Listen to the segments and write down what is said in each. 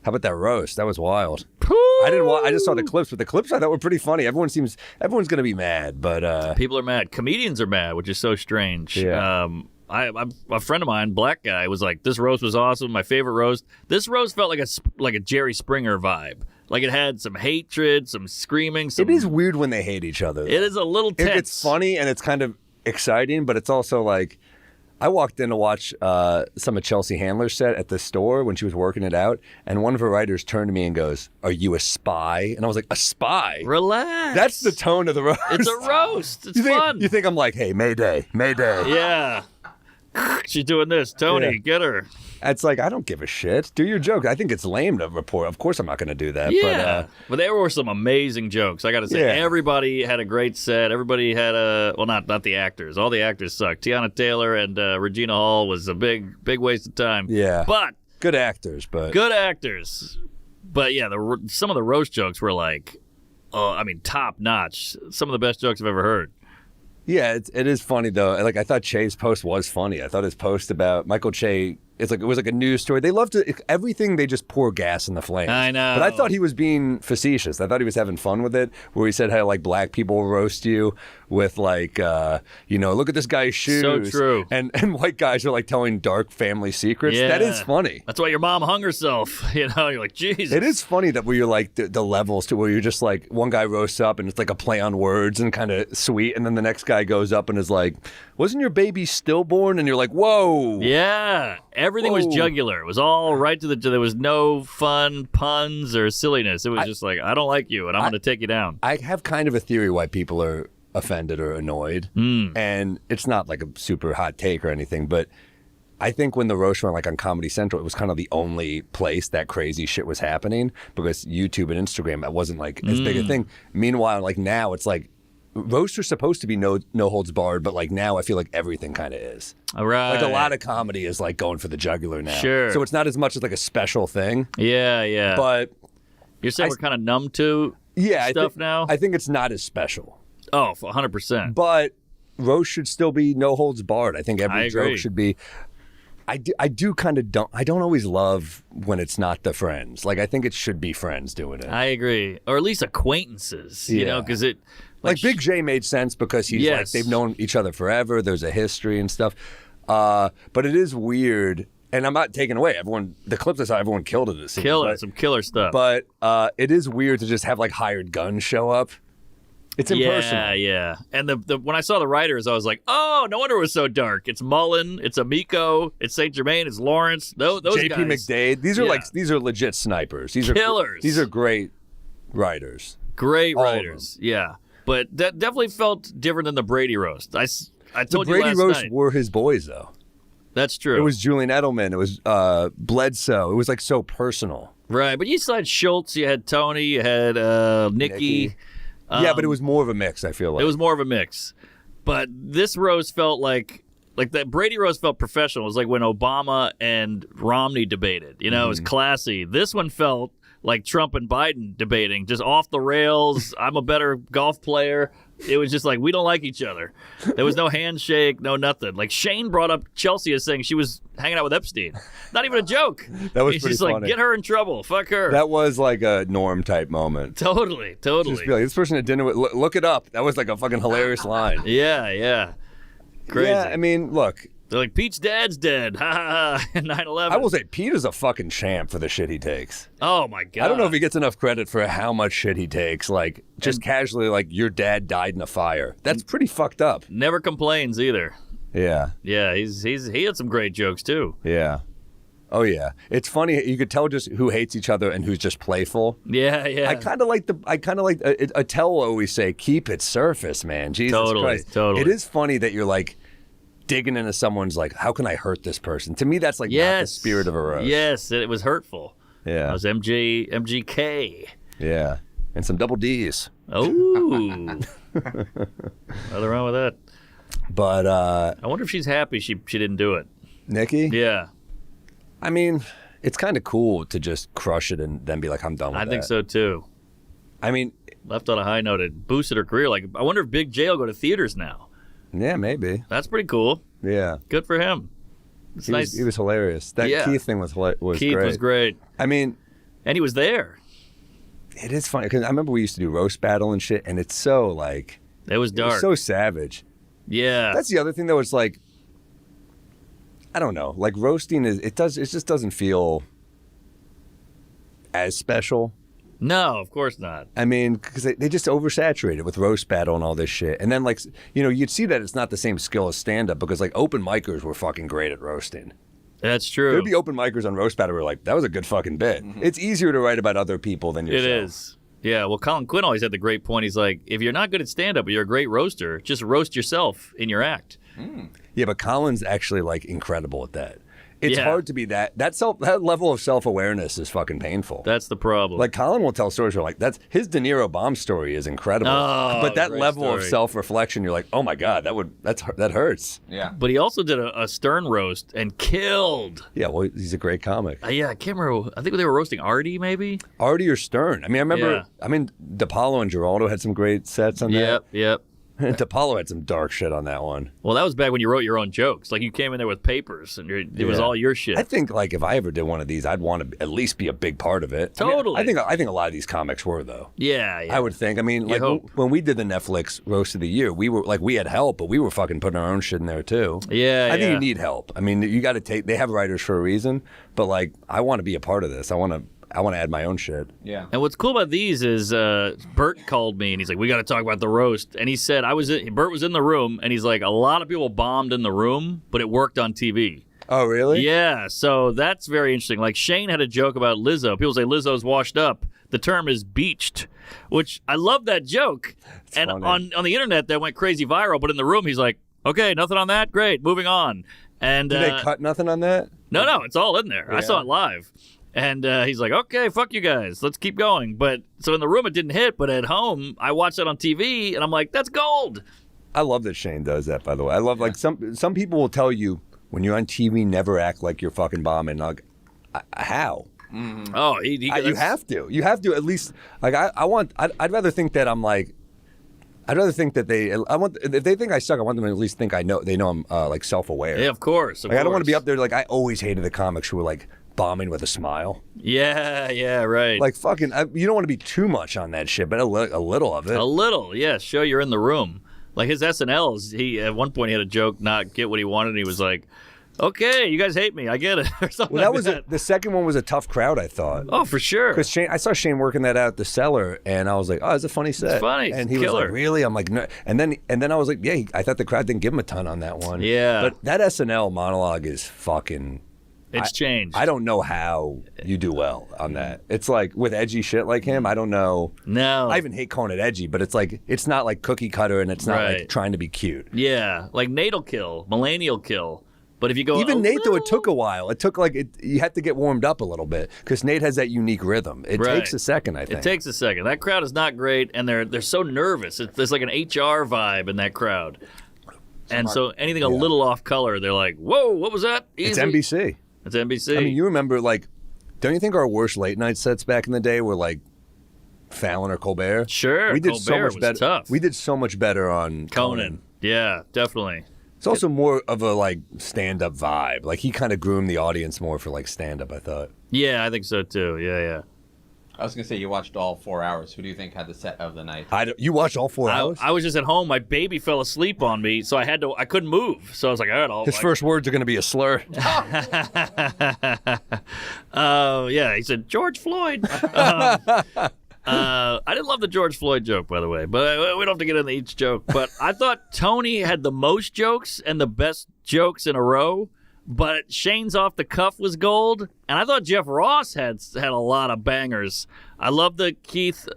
How about that roast? That was wild. Poo! I just saw the clips, but the clips I thought were pretty funny. Everyone's going to be mad, but People are mad. Comedians are mad, which is so strange. Yeah. A friend of mine, black guy, was like, "This roast was awesome. My favorite roast." This roast felt like a Jerry Springer vibe. Like it had some hatred, some screaming. It is weird when they hate each other, though. It is a little tense. It's funny and it's kind of exciting, but it's also like, I walked in to watch some of Chelsea Handler's set at the store when she was working it out, and one of her writers turned to me and goes, "Are you a spy?" And I was like, "A spy? Relax. That's the tone of the roast." It's a roast. It's fun. You think I'm like, "Hey, Mayday, Mayday." Yeah. She's doing this. Tony, Yeah. get her. It's like, I don't give a shit. Do your joke. I think it's lame to report. Of course I'm not going to do that. Yeah. But there were some amazing jokes. I got to say, everybody had a great set. Everybody had not the actors. All the actors sucked. Tiana Taylor and Regina Hall was a big waste of time. Yeah. But. Good actors, but. Good actors. But yeah, some of the roast jokes were like, top notch. Some of the best jokes I've ever heard. Yeah, it is funny though. Like I thought Che's post was funny. I thought his post about Michael Che, it was like a news story. They love to everything. They just pour gas in the flames. I know. But I thought he was being facetious. I thought he was having fun with it. Where he said how like black people will roast you with like look at this guy's shoes. So true. And white guys are like telling dark family secrets. Yeah. That is funny. That's why your mom hung herself. You're like, Jesus. It is funny that where you're like the levels to where you're just like one guy roasts up and it's like a play on words and kind of sweet, and then the next guy goes up and is like, "Wasn't your baby stillborn?" And you're like, "Whoa." Yeah. Everything was jugular. It was all right to there was no fun puns or silliness. It was just like, I don't like you and I'm going to take you down. I have kind of a theory why people are offended or annoyed. And it's not like a super hot take or anything, but I think when the roast went like on Comedy Central, it was kind of the only place that crazy shit was happening because YouTube and Instagram, that wasn't like as big a thing. Meanwhile, like now it's like, roasts are supposed to be no holds barred, but like now I feel like everything kind of is. All right. Like a lot of comedy is like going for the jugular now. Sure. So it's not as much as like a special thing. Yeah. But you're saying we're kind of numb to stuff now? I think it's not as special. Oh, 100%. But roast should still be no holds barred. I think every agree. joke should be. I don't always love when it's not the friends. Like I think it should be friends doing it. I agree. Or at least acquaintances, because it. Like Big J made sense because he's like, they've known each other forever. There's a history and stuff. But it is weird. And I'm not taking away. The clips I saw, everyone killed it. Some killer stuff. But it is weird to just have like hired guns show up. It's impersonal. Yeah. And the when I saw the writers, I was like, oh, no wonder it was so dark. It's Mullen, it's Amico, it's St. Germain, it's Lawrence. Those JP guys. McDade. These are legit snipers. These are killers. These are great writers. Great writers. Yeah. But that definitely felt different than the Brady roast. I told you last night. The Brady roast were his boys, though. That's true. It was Julian Edelman. It was Bledsoe. It was like so personal. Right. But you still had Schultz. You had Tony. You had Nikki. Yeah, but it was more of a mix, I feel like. It was more of a mix. But this roast felt like that Brady roast felt professional. It was like when Obama and Romney debated. It was classy. This one felt like Trump and Biden debating, just off the rails. I'm a better golf player. It was just like, we don't like each other. There was no handshake, no nothing. Like Shane brought up Chelsea as saying she was hanging out with Epstein. Not even a joke. That was He's pretty just funny. like, get her in trouble. Fuck her. That was like a Norm type moment. Totally. Just be like, this person at dinner with, look it up. That was like a fucking hilarious line. Yeah. Crazy. Yeah, I mean, look. They're like, Pete's dad's dead. Ha ha ha. 9/11. I will say, Pete is a fucking champ for the shit he takes. Oh, my God. I don't know if he gets enough credit for how much shit he takes. Like, just casually, like, your dad died in a fire. That's pretty fucked up. Never complains either. Yeah. Yeah, he had some great jokes, too. Yeah. Oh, yeah. It's funny. You could tell just who hates each other and who's just playful. Yeah. I kind of like Attell will always say, keep it surface, man. Jesus Christ. Totally. It is funny that you're like, digging into someone's like, how can I hurt this person? To me, that's like not the spirit of a roast. Yes, it was hurtful. Yeah. It was MGK. Yeah. And some double D's. Oh. Nothing wrong with that. But I wonder if she's happy she didn't do it. Nikki? Yeah. I mean, it's kind of cool to just crush it and then be like, I'm done with that. I think so too. I mean, left on a high note, it boosted her career. Like, I wonder if Big J will go to theaters now. Yeah, maybe. That's pretty cool. Yeah. Good for him. It's nice. He was hilarious. That Keith thing was Keith great. was great. I mean, And he was there. It is funny because I remember we used to do roast battle and shit, and it's so like It was dark. it's so savage. Yeah. That's the other thing though. It's like I don't know. Like roasting it just doesn't feel as special. No, of course not. I mean, because they just oversaturate it with roast battle and all this shit. And then, like, you'd see that it's not the same skill as stand-up because, like, open micers were fucking great at roasting. That's true. There'd be open micers on roast battle where like, that was a good fucking bit. Mm-hmm. It's easier to write about other people than yourself. It is. Yeah, well, Colin Quinn always had the great point. He's like, if you're not good at stand-up, but you're a great roaster, just roast yourself in your act. Yeah, but Colin's actually, like, incredible at that. It's hard to be that level of self-awareness is fucking painful. That's the problem. Like Colin will tell stories where like his De Niro bomb story is incredible. Oh, but that level story. of self-reflection, you're like, oh my God, that hurts. Yeah. But he also did a Stern roast and killed. Yeah, well, he's a great comic. Yeah, I can't remember. I think they were roasting Artie, maybe? Artie or Stern. I mean, I remember, DePaulo and Giraldo had some great sets on that. Yep. DePaulo had some dark shit on that one. Well, that was back when you wrote your own jokes. Like, you came in there with papers, and it was all your shit. I think, like, if I ever did one of these, I'd want to at least be a big part of it. Totally. I think a lot of these comics were, though. Yeah. I would think. I mean, like, when we did the Netflix Roast of the Year, we were, like, we had help, but we were fucking putting our own shit in there, too. Yeah, I think you need help. I mean, you got to they have writers for a reason, but, like, I want to be a part of this. I want to add my own shit. Yeah. And what's cool about these is Bert called me and he's like, we got to talk about the roast. And he said, Bert was in the room and he's like, a lot of people bombed in the room, but it worked on TV. Oh, really? Yeah. So that's very interesting. Like Shane had a joke about Lizzo. People say Lizzo's washed up. The term is beached, which I love that joke. It's and funny. on the internet that went crazy viral, but in the room he's like, okay, nothing on that? Great, moving on. And Did they cut nothing on that? No, it's all in there. I saw it live. And he's like, okay, fuck you guys. Let's keep going. But so in the room, it didn't hit. But at home, I watched it on TV, and I'm like, that's gold. I love that Shane does that, by the way. I love, like, some people will tell you, when you're on TV, never act like you're fucking bombing. Like, how? Mm-hmm. Oh, you have to. You have to at least, like, I'd rather think that I'm like, I'd rather think that if they think I suck, I want them to at least think they know I'm, like, self-aware. Yeah, of course. I don't want to be up there, like, I always hated the comics who were, like, bombing with a smile. Yeah, right. Like fucking, you don't want to be too much on that shit, but a little of it. A little, yeah. Show you're in the room. Like his SNLs, he at one point he had a joke not get what he wanted, and he was like, "Okay, you guys hate me, I get it," or something. Well, that. The second one was a tough crowd, I thought. Oh, for sure. Because I saw Shane working that out at the Cellar, and I was like, "Oh, it's a funny set." It's funny, and he was like, "Really?" I'm like, "No." And then I was like, "Yeah." I thought the crowd didn't give him a ton on that one. Yeah. But that SNL monologue is fucking. It's changed. I don't know how you do well on that. It's like with edgy shit like him, I don't know. No. I even hate calling it edgy, but it's like it's not like cookie cutter and it's not like trying to be cute. Yeah. Like Nate'll kill, Mulaney will kill. But if you go even Nate, though, it took a while. It took you had to get warmed up a little bit because Nate has that unique rhythm. It takes a second, I think. It takes a second. That crowd is not great, and they're so nervous. There's like an HR vibe in that crowd. And so anything a little off color, they're like, "Whoa, what was that?" Easy. It's NBC. It's NBC. I mean, you remember, like, don't you think our worst late night sets back in the day were like Fallon or Colbert? Sure, we did Colbert so much was better. tough. We did so much better on Conan. Yeah, definitely. It's also more of a like stand-up vibe. Like he kind of groomed the audience more for like stand-up, I thought. Yeah, I think so too. Yeah. I was going to say, you watched all 4 hours. Who do you think had the set of the night? You watched all 4 hours? I was just at home. My baby fell asleep on me, so I couldn't move. So I was like, all right, His first words are going to be a slur. Yeah, he said, George Floyd. I didn't love the George Floyd joke, by the way, but we don't have to get into each joke. But I thought Tony had the most jokes and the best jokes in a row. But Shane's off the cuff was gold, and I thought Jeff Ross had a lot of bangers. I love the Keith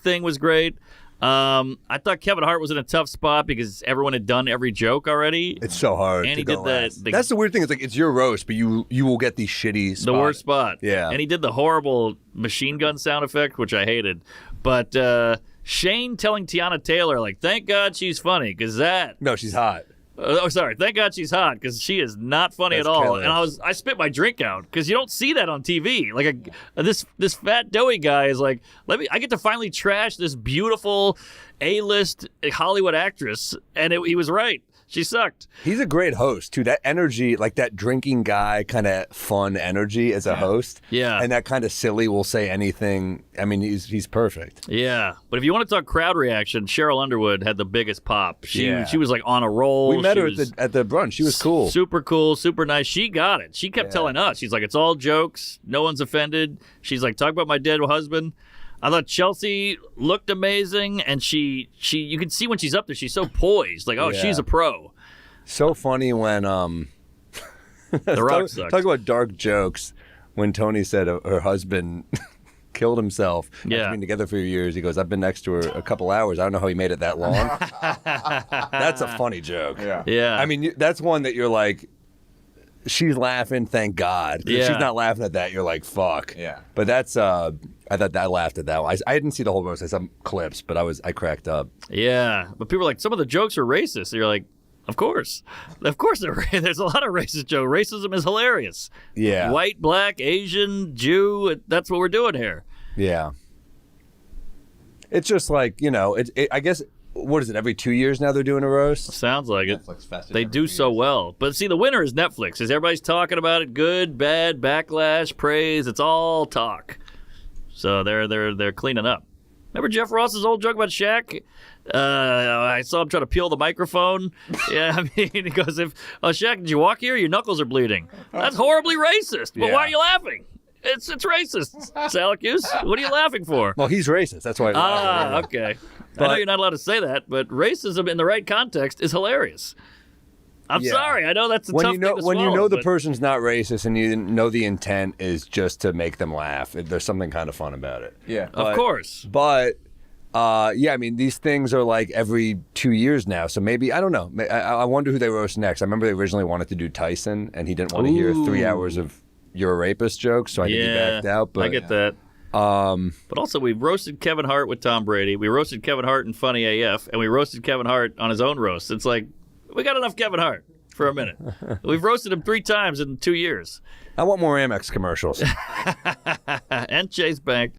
thing was great. I thought Kevin Hart was in a tough spot because everyone had done every joke already. It's so hard. And to he go did last. That's the weird thing. It's like it's your roast, but you will get these shitty spots. The worst spot. Yeah. And he did the horrible machine gun sound effect, which I hated. But Shane telling Tiana Taylor, like, thank God she's funny, because that. No, she's hot. Sorry. Thank God she's hot, because she is not funny at all. Killer. And I spit my drink out because you don't see that on TV. Like this fat doughy guy is like, I get to finally trash this beautiful A-list Hollywood actress, and he was right. She sucked. He's a great host too. That energy, like that drinking guy, kind of fun energy as a host. Yeah. And that kind of silly will say anything. I mean, he's perfect. Yeah. But if you want to talk crowd reaction, Cheryl Underwood had the biggest pop. She was like on a roll. We met She her was at the brunch. She was cool. Super cool, super nice. She got it. She kept telling us. She's like, it's all jokes. No one's offended. She's like, talk about my dead husband. I thought Chelsea looked amazing, and she you can see when she's up there, she's so poised. Like, she's a pro. So funny when The Rock sucked. Talk about dark jokes. When Tony said her husband killed himself after being together for years, he goes, I've been next to her a couple hours. I don't know how he made it that long. That's a funny joke. Yeah. I mean, that's one that you're like, she's laughing, thank God. If she's not laughing at that, you're like, fuck. Yeah. But that's, I thought that I laughed at that one. I didn't see the whole roast. I saw some clips, but I cracked up. Yeah. But people are like, some of the jokes are racist. And you're like, of course. Of course there's a lot of racist jokes. Racism is hilarious. Yeah. White, black, Asian, Jew, that's what we're doing here. Yeah. It's just like, I guess, what is it, every 2 years now they're doing a roast? Sounds like it. Netflix Fest. They do so well. But see, the winner is Netflix. Is everybody's talking about it? Good, bad, backlash, praise. It's all talk. So they're cleaning up. Remember Jeff Ross's old joke about Shaq? I saw him try to peel the microphone. Yeah, I mean, he goes, Shaq, did you walk here? Your knuckles are bleeding. That's horribly racist. But why are you laughing? It's racist, Salacuse. What are you laughing for? Well, he's racist. That's why. Okay. I know you're not allowed to say that, but racism in the right context is hilarious. I'm sorry. I know that's a tough thing to swallow. When you know the person's not racist and you know the intent is just to make them laugh, there's something kind of fun about it. Yeah. Of course. But, I mean, these things are like every 2 years now. So maybe, I don't know. I wonder who they roast next. I remember they originally wanted to do Tyson, and he didn't want to hear 3 hours of you're a rapist jokes, so I think he backed out. But I get that. But also, we roasted Kevin Hart with Tom Brady. We roasted Kevin Hart in Funny AF, and we roasted Kevin Hart on his own roast. It's like, we got enough Kevin Hart for a minute. We've roasted him 3 times in 2 years. I want more Amex commercials. And Chase Bank.